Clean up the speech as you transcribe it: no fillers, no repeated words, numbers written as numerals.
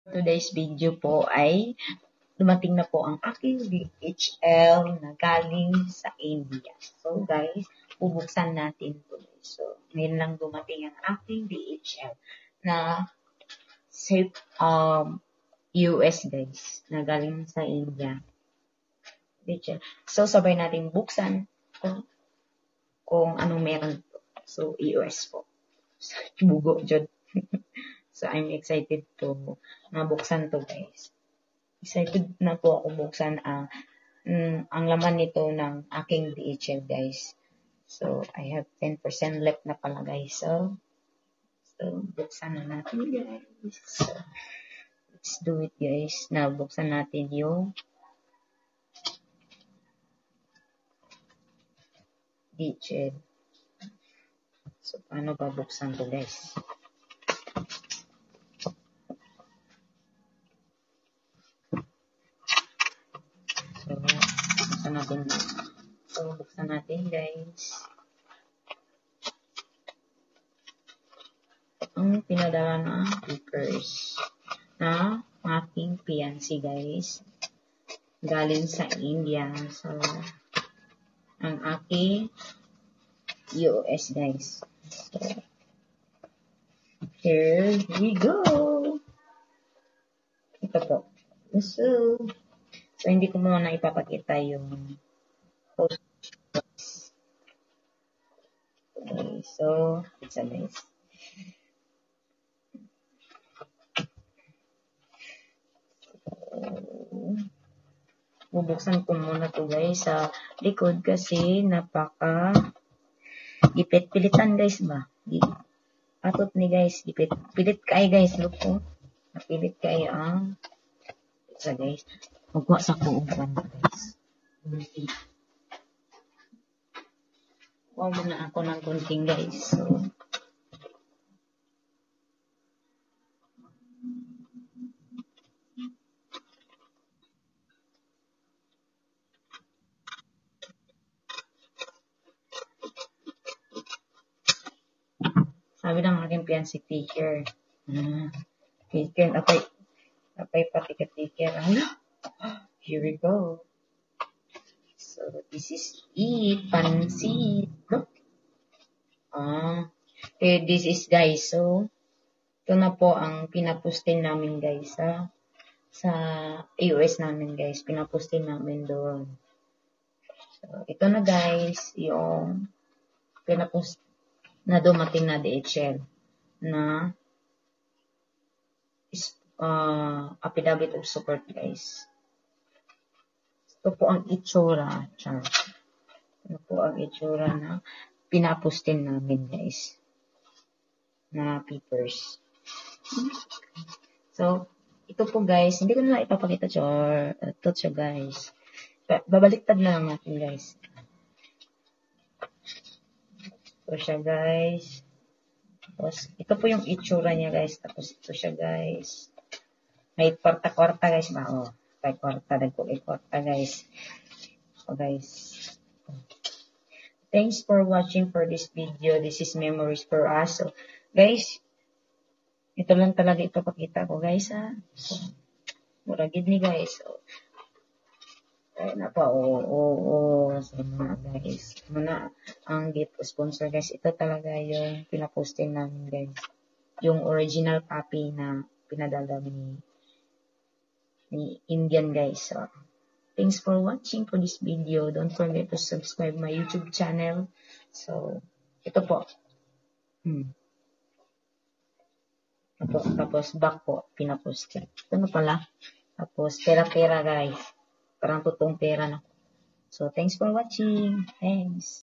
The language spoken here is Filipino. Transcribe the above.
Today's video po ay dumating na po ang aking DHL na galing sa India. So guys, bubuksan natin po. So ngayon lang dumating ang aking DHL na safe US guys na galing sa India. DHL. So sabay natin buksan kung anong meron po. So US po. So, bugo dyan. So, I'm excited to nabuksan to guys. Excited na po ako buksan ang laman nito ng aking DHL guys. So, I have 10% left na pala guys. So buksan na natin guys. So, let's do it guys. Buksan natin yung DHL. So, paano ba buksan to guys? So, buksan natin guys. Ang pinadala na papers na aking fiancé guys. Galing sa India. So, ang aking US guys. So, here we go. Ito po. So hindi ko muna ipapakita yung post. Okay, so, it's a nice. Bubuksan ko muna to guys sa likod kasi napaka gipit-pilitan guys ba? Atot ni guys, pilit kay guys, look ko. Napilit kay ang isa guys. Magwa sa ko guys. Wow, muna ako ng kunting guys. So, sabi ng aking fiancé ticker. Ticker, apay pa ticker. Here we go. So, this is it. Pansit. Look. Okay, this is guys. So, ito na po ang pinapustin namin guys sa US namin guys. Pinapustin namin doon. So, ito na guys. Yung pinapust na dumating na DHL na affidavit of support guys. Ito po ang itsura. Ito po ang itsura na pinapustin namin guys na papers. So, ito po guys, hindi ko na ipapakita ito siya guys. Babaliktad na lang natin guys. Ito siya guys. Tapos, ito po yung itsura niya guys. Tapos, ito siya guys. May kwarta-kwarta guys ba? May kwarta. Nagpo-kwarta guys. So guys. Thanks for watching for this video. This is memories for us. So, guys, ito lang talaga ipapakita ko guys ha. So, muragid ni guys. So, ay na pa, so mga guys. Muna, ang gift sponsor guys, ito talaga yung pinaposting namin guys. Yung original copy na pinadala ni Indian guys. So, thanks for watching for this video. Don't forget to subscribe my YouTube channel. So, ito po. Tapos back po, pinapost. Ito na pala. Tapos, pera-pera guys. Parang totoong pera na. So, thanks for watching. Thanks.